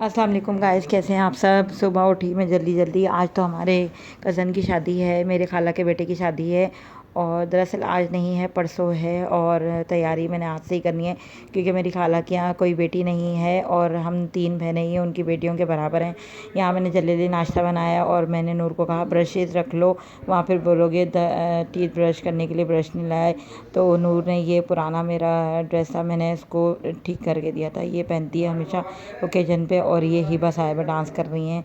अस्सलाम वालेकुम गाइस, कैसे हैं आप सब। सुबह उठी मैं जल्दी जल्दी। आज तो हमारे कज़न की शादी है, मेरे खाला के बेटे की शादी है। और दरअसल आज नहीं है, परसों है। और तैयारी मैंने आज से ही करनी है क्योंकि मेरी खाला के यहाँ कोई बेटी नहीं है और हम 3 बहनें ही हैं, उनकी बेटियों के बराबर हैं। यहाँ मैंने जल्दी जल्दी नाश्ता बनाया और मैंने नूर को कहा ब्रशेज़ रख लो, वहाँ फिर बोलोगे टीथ ब्रश करने के लिए ब्रश नहीं लाए। तो नूर ने ये पुराना मेरा ड्रेस था, मैंने इसको ठीक करके दिया था, ये पहनती है हमेशा ओकेजन पे। और ये हिबा साहिबा डांस कर रही हैं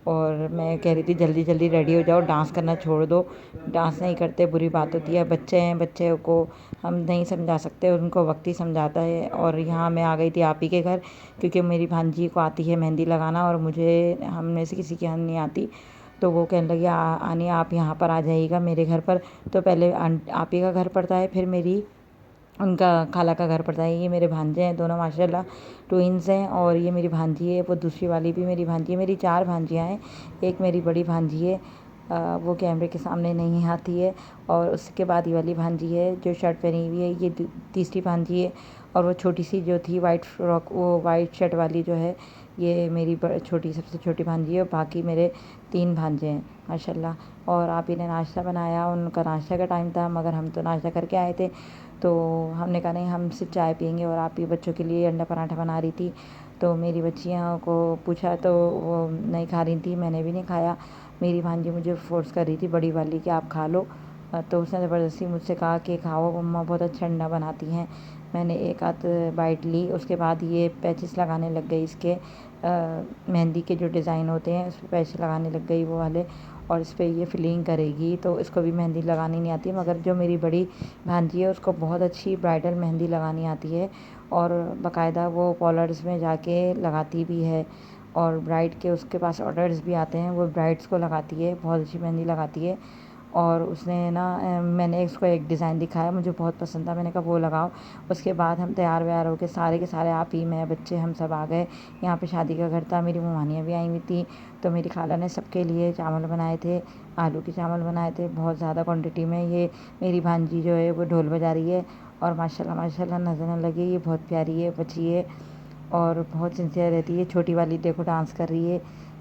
और मैं कह रही थी जल्दी जल्दी रेडी हो जाओ, डांस करना छोड़ दो। डांस नहीं करते बुरी बात होती है, बच्चे हैं, बच्चे को हम नहीं समझा सकते, उनको वक्त ही समझाता है। और यहाँ मैं आ गई थी आप ही के घर क्योंकि मेरी भांजी को आती है मेहंदी लगाना और मुझे हम में से किसी के यहाँ नहीं आती। तो वो कहने लगी आनी आप यहाँ पर आ जाइएगा मेरे घर पर। तो पहले आप ही का घर पड़ता है, फिर मेरी उनका खाला का घर पड़ता है। ये मेरे भांजे हैं दोनों, माशाल्लाह ट्विंस हैं। और ये मेरी भांजी है, वो दूसरी वाली भी मेरी भांजी है। मेरी 4 भांजियाँ हैं, एक मेरी बड़ी भांजी है, वो कैमरे के सामने नहीं आती है। और उसके बाद ये वाली भांजी है जो शर्ट पहनी हुई है, ये तीसरी भांजी है। और वो छोटी सी जो थी वाइट फ्रॉक, वो वाइट शर्ट वाली जो है, ये मेरी छोटी सबसे छोटी भांजी है। और बाकी मेरे 3 भांजे हैं माशाल्लाह। और आप ही ने नाश्ता बनाया, उनका नाश्ता का टाइम था मगर हम तो नाश्ता करके आए थे। तो हमने कहा नहीं, हम सिर्फ चाय पियेंगे। और आप ही बच्चों के लिए अंडा पराठा बना रही थी, तो मेरी बच्चियों को पूछा तो वो नहीं खा रही थी, मैंने भी नहीं खाया। मेरी भांजी मुझे फ़ोर्स कर रही थी बड़ी वाली कि आप खा लो। तो उसने ज़बरदस्ती मुझसे कहा कि खाओ मम्मा, बहुत अच्छा अंडा बनाती हैं। मैंने एक आध बाइट ली, उसके बाद ये पैचेस लगाने लग गई इसके, मेहंदी के जो डिज़ाइन होते हैं उस पर पैचेस लगाने लग गई वो वाले। और इस पर ये फिलिंग करेगी, तो इसको भी मेहंदी लगानी नहीं आती। मगर जो मेरी बड़ी भांजी है उसको बहुत अच्छी ब्राइडल मेहंदी लगानी आती है और बाकायदा वो पार्लर्स में जाके लगाती भी है। और ब्राइड के उसके पास ऑर्डर्स भी आते हैं, वो ब्राइड्स को लगाती है, बहुत अच्छी मेहंदी लगाती है। और उसने ना मैंने उसको एक डिज़ाइन दिखाया, मुझे बहुत पसंद था, मैंने कहा वो लगाओ। उसके बाद हम तैयार व्यार होके सारे के सारे, आप ही मैं बच्चे हम सब आ गए। यहाँ पे शादी का घर था, मेरी मेहमानियाँ भी आई हुई थी। तो मेरी खाला ने सबके लिए चावल बनाए थे, आलू के चावल बनाए थे बहुत ज़्यादा क्वांटिटी में। ये मेरी भांजी जो है वो ढोल बजा रही है और माशाल्लाह माशाल्लाह नज़र न लगे, ये बहुत प्यारी है बच्ची है और बहुत सिंसियर रहती है। छोटी वाली देखो डांस कर रही है।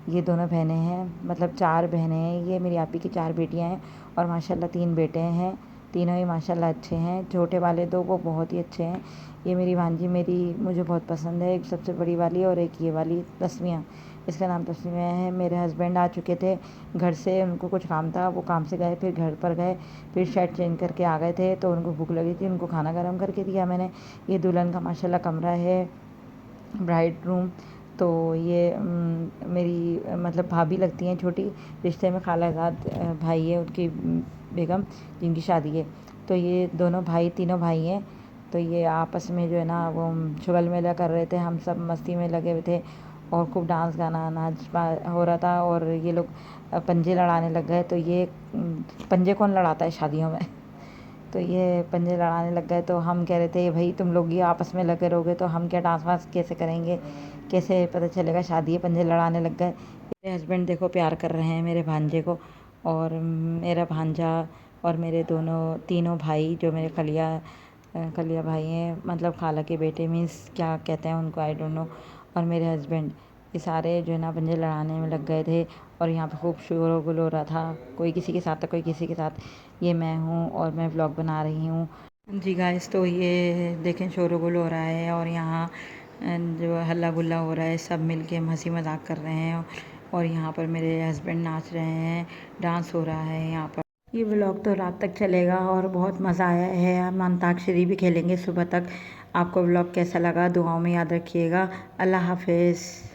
ये दोनों बहनें हैं, मतलब 4 बहनें हैं, ये मेरी आपी की 4 बेटियां हैं। और माशाल्लाह 3 बेटे हैं, तीनों ही माशाल्लाह अच्छे हैं। छोटे वाले 2 वो बहुत ही अच्छे हैं। ये मेरी भांजी मेरी मुझे बहुत पसंद है, एक सबसे बड़ी वाली और एक ये वाली तस्मिया, इसका नाम तस्मिया है। मेरे हस्बैंड आ चुके थे घर से, उनको कुछ काम था, वो काम से गए, फिर घर पर गए, फिर शर्ट चेंज करके आ गए थे। तो उनको भूख लगी थी, उनको खाना गर्म करके दिया मैंने। ये दुल्हन का माशाल्लाह कमरा है, ब्राइड रूम। तो ये मेरी मतलब भाभी लगती हैं छोटी, रिश्ते में खालाजाद भाई है उनकी बेगम जिनकी शादी है। तो ये दोनों भाई, तीनों भाई हैं। तो ये आपस में जो है ना वो शुगल मेला कर रहे थे, हम सब मस्ती में लगे हुए थे और खूब डांस गाना नाच हो रहा था। और ये लोग पंजे लड़ाने लग गए। तो ये पंजे कौन लड़ाता है शादियों में तो ये पंजे लड़ाने लग गए। तो हम कह रहे थे भाई तुम लोग ये आपस में लगे रहोगे तो हम क्या डांस वांस कैसे करेंगे, कैसे पता चलेगा शादी है। पंजे लड़ाने लग गए। मेरे हस्बैंड देखो प्यार कर रहे हैं मेरे भांजे को, और मेरा भांजा और मेरे दोनों तीनों भाई जो मेरे खलिया भाई हैं, मतलब खाला के बेटे, मीन्स क्या कहते हैं उनको, आई डोंट नो। और मेरे हस्बैंड, ये सारे जो है ना पंजे लड़ाने में लग गए थे। और यहाँ पे खूब शोर गुल हो रहा था, कोई किसी के साथ था कोई किसी के साथ। ये मैं हूँ और मैं व्लॉग बना रही हूँ जी गाइस। तो ये देखें शोर गुल हो रहा है और यहाँ जो हल्ला गुल्ला हो रहा है, सब मिल के हंसी मजाक कर रहे हैं। और यहाँ पर मेरे हस्बैंड नाच रहे हैं, डांस हो रहा है यहाँ पर। ये व्लॉग तो रात तक चलेगा और बहुत मज़ा आया है। हम अंताक्षरी भी खेलेंगे सुबह तक। आपको व्लॉग कैसा लगा दुआओं में याद रखिएगा। अल्लाह हाफिज़।